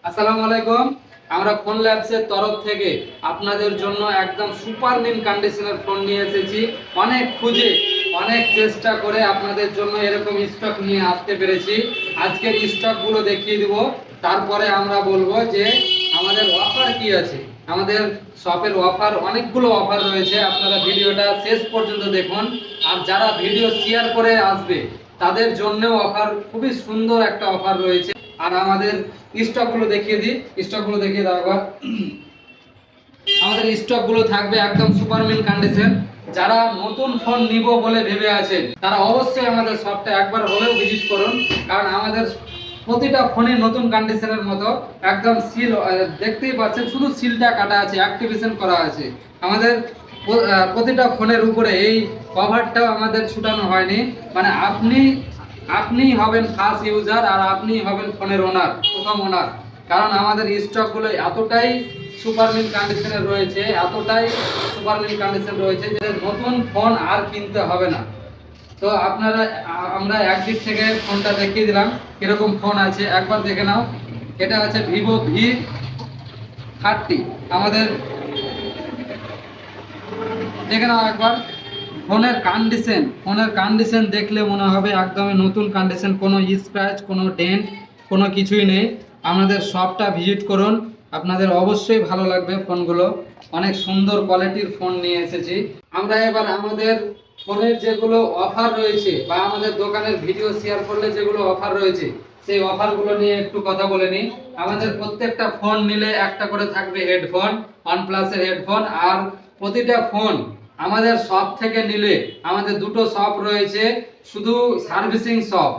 আসসালামু আলাইকুম। আমরা ফোন ল্যাবসের তরফ থেকে আপনাদের জন্য একদম সুপার মিন কন্ডিশনের ফোন নিয়ে এসেছি। অনেক খুঁজে অনেক চেষ্টা করে আপনাদের জন্য এরকম স্টক নিয়ে আসতে পেরেছি। আজকের স্টকগুলো দেখিয়ে দিব, তারপরে আমরা বলবো যে আমাদের অফার কি আছে। আমাদের শপের অফার, অনেকগুলো অফার রয়েছে, আপনারা ভিডিওটা শেষ পর্যন্ত দেখুন। আর যারা ভিডিও শেয়ার করে আসবে তাদের জন্যও অফার, খুবই সুন্দর একটা অফার রয়েছে। আর আমাদের স্টকগুলো দেখিয়ে দিই, স্টকগুলো দেখিয়ে দাও একবার। আমাদের স্টকগুলো থাকবে একদম সুপারমিন কন্ডিশন। যারা নতুন ফোন নিব বলে ভেবে আছেন তারা অবশ্যই আমাদের শপটা একবার হলেও ভিজিট করুন, কারণ আমাদের প্রতিটা ফোনে নতুন কন্ডিশনের মতো একদম সিল, দেখতেই পাচ্ছেন শুধু সিলটা কাটা আছে, অ্যাক্টিভেশন করা আছে। আমাদের প্রতিটা ফোনের উপরে এই কভারটাও আমাদের ছুটানো হয়নি, মানে আপনি হবেন ফার্স্ট ইউজার আর আপনি হবেন ফোনের ওনার, প্রথম ওনার। কারণ আমাদের স্টকগুলো এতটাই সুপারমিন কন্ডিশনে রয়েছে, এতটাই সুপারমিন কন্ডিশন রয়েছে যে নতুন ফোন আর কিনতে হবে না। তো আপনারা, আমরা একদিক থেকে ফোনটা দেখিয়ে দিলাম কিরকম ফোন আছে, একবার দেখে নাও। এটা আছে ভিভো V30। আমাদের দেখে নাও একবার ফোনের কন্ডিশন দেখলে মনে হবে একদমই নতুন কন্ডিশন, কোনো স্ক্র্যাচ, কোনো ডেন্ট, কোনো কিছুই নেই। আমাদের শপটা ভিজিট করুন, আপনাদের অবশ্যই ভালো লাগবে। ফোনগুলো অনেক সুন্দর কোয়ালিটির ফোন নিয়ে এসেছি আমরা। এবার আমাদের ফোনের যেগুলো অফার রয়েছে বা আমাদের দোকানের ভিডিও শেয়ার করলে যেগুলো অফার রয়েছে সেই অফারগুলো নিয়ে একটু কথা বলে নিই। আমাদের প্রত্যেকটা ফোন নিলে একটা করে থাকবে হেডফোন, ওয়ানপ্লাসের হেডফোন। আর প্রতিটা ফোন আমাদের শপ থেকে নিলে, আমাদের দুটো শপ রয়েছে, শুধু সার্ভিসিং শপ।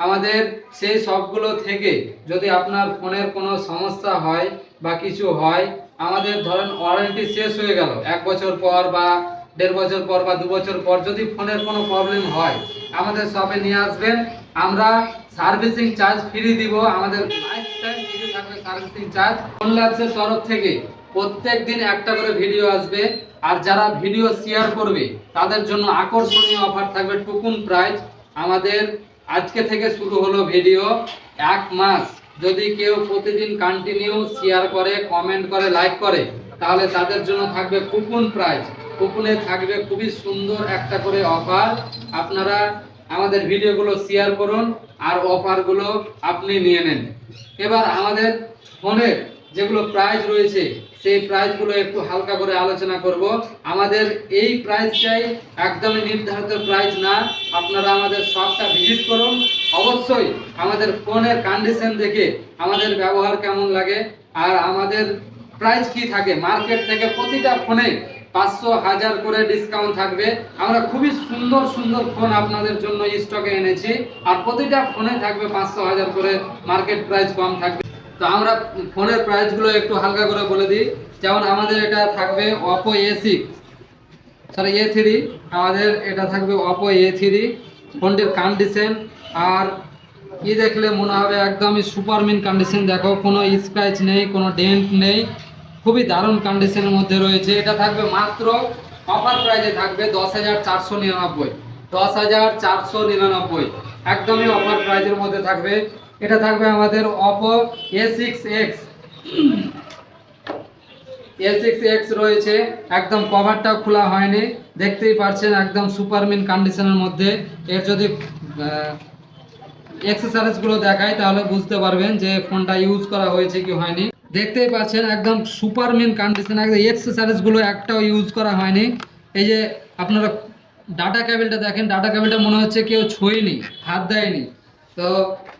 আমাদের সেই শপগুলো থেকে যদি আপনার ফোনের কোনো সমস্যা হয় বা কিছু হয়, আমাদের ধরেন ওয়ারেন্টি শেষ হয়ে গেল 1 বছর পর বা 1.5 বছর পর বা 2 বছর পর, যদি ফোনের কোনো প্রবলেম হয় আমাদের শপে নিয়ে আসবেন। আমরা সার্ভিসিং চার্জ ফ্রি দিব, আমাদের লাইফ টাইম ফ্রি থাকবে সার্ভিসিং চার্জ। ফোন ল্যাবসের তরফ থেকে প্রত্যেক দিন একটা করে ভিডিও আসবে, আর যারা ভিডিও শেয়ার করবে তাদের জন্য আকর্ষণীয় অফার থাকবে, টুকুন প্রাইস। আমাদের আজকে থেকে শুরু হলো ভিডিও, 1 মাস যদি কেউ প্রতিদিন কন্টিনিউ শেয়ার করে, কমেন্ট করে, লাইক করে, তাহলে তাদের জন্য থাকবে কুপন প্রাইস। কুপনে থাকবে খুবই সুন্দর একটা করে অফার। আপনারা আমাদের ভিডিওগুলো শেয়ার করুন আর অফারগুলো আপনি নিয়ে নেন। এবার আমাদের ফোনের যেগুলো প্রাইস রয়েছে সেই প্রাইসগুলো একটু হালকা করে আলোচনা করব। আমাদের এই প্রাইসটাই একদমই নির্ধারিত প্রাইস না, আপনারা আমাদের শপটা ভিজিট করুন। অবশ্যই আমাদের ফোনের কন্ডিশন দেখে আমাদের ব্যবহার কেমন লাগে আর আমাদের প্রাইস কি থাকে মার্কেট থেকে, প্রতিটা ফোনে 500, 1000 করে ডিসকাউন্ট থাকবে। আমরা খুবই সুন্দর সুন্দর ফোন আপনাদের জন্য স্টকে এনেছি, আর প্রতিটা ফোনে থাকবে 500, 1000 করে, মার্কেট প্রাইস কম থাকবে। তো আমরা ফোনের প্রাইসগুলো একটু হালকা করে বলে দিই। যেমন আমাদের এটা থাকবে Oppo A3, আমাদের এটা থাকবে Oppo A3। ফোনটির কন্ডিশন আর কি দেখলে মনে হবে একদমই সুপারমিন কন্ডিশন। দেখো কোনো স্ক্র্যাচ নেই, কোনো ডেন্ট নেই, খুবই দারুণ কন্ডিশনের মধ্যে রয়েছে। এটা থাকবে মাত্র অফার প্রাইসে থাকবে 10,499, 10,499, একদমই অফার প্রাইসের মধ্যে থাকবে। এটা থাকবে আমাদের Oppo A6X রয়েছে, একদম কভারটাও খোলা হয়নি, দেখতেই পাচ্ছেন একদম সুপারমিন কন্ডিশনের মধ্যে। এর যদি অ্যাক্সেসরিজগুলো দেখাই তাহলে বুঝতে পারবেন যে ফোনটা ইউজ করা হয়েছে কি হয়নি। দেখতেই পাচ্ছেন একদম সুপারমিন কন্ডিশন, একদম অ্যাক্সেসরিজগুলো একটাও ইউজ করা হয়নি। এই যে আপনারা ডাটা কেবলটা দেখেন, ডাটা কেবলটা মনে হচ্ছে কেউ ছোঁয়নি, হাত দেয়নি। তো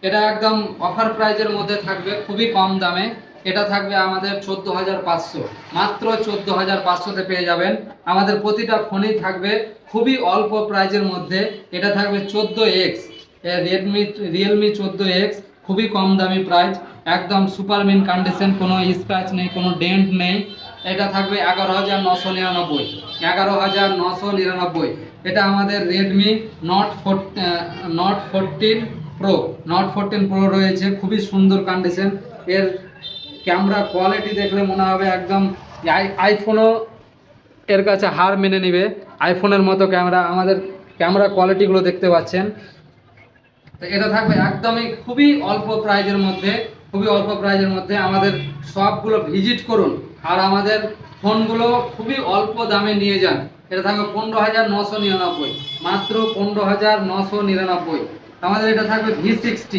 এটা একদম অফার প্রাইজের মধ্যে থাকবে, খুবই কম দামে। এটা থাকবে আমাদের 14,500, মাত্র 14,500-তে পেয়ে যাবেন। আমাদের প্রতিটা ফোনেই থাকবে খুবই অল্প প্রাইজের মধ্যে। এটা থাকবে 14X, রিয়েলমি 14X, খুবই কম দামি প্রাইস, একদম সুপারমিন কন্ডিশন, কোনো স্ক্র্যাচ নেই, কোনো ডেন্ট নেই। এটা থাকবে 11,999, 11,999। এটা আমাদের রেডমি Note 14 Pro রয়েছে, খুবই সুন্দর কন্ডিশন। এর ক্যামেরা কোয়ালিটি দেখলে মনে হবে একদম আইফোনও এর কাছে হার মেনে নেবে, আইফোনের মতো ক্যামেরা। আমাদের ক্যামেরা কোয়ালিটিগুলো দেখতে পাচ্ছেন। তো এটা থাকবে একদমই খুবই অল্প প্রাইজের মধ্যে, খুবই অল্প প্রাইজের মধ্যে আমাদের সবগুলো ভিজিট করুন আর আমাদের ফোনগুলো খুবই অল্প দামে নিয়ে যান। এটা থাকবে 15,999, মাত্র 15,999। আমাদের এটা থাকবে V60,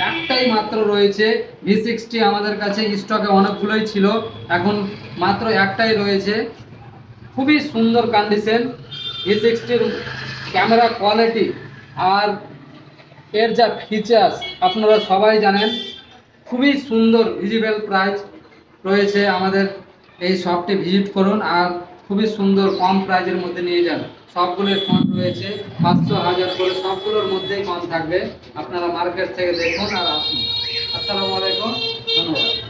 একটাই মাত্র রয়েছে V60 আমাদের কাছে স্টকে, অনেকগুলোই ছিল, এখন মাত্র একটাই রয়েছে। খুবই সুন্দর কন্ডিশন, V60-র ক্যামেরা কোয়ালিটি আর এর যা ফিচার্স আপনারা সবাই জানেন। খুবই সুন্দর ভিজিবল প্রাইস রয়েছে আমাদের এই শপটি ভিজিট করুন আর খুবই সুন্দর কম প্রাইজের মধ্যে নিয়ে যান। সবগুলোর ফোন রয়েছে 500, 1000 করে, সবগুলোর মধ্যেই কম থাকবে। আপনারা মার্কেট থেকে দেখুন আর আসুন। আসসালামু আলাইকুম, ধন্যবাদ।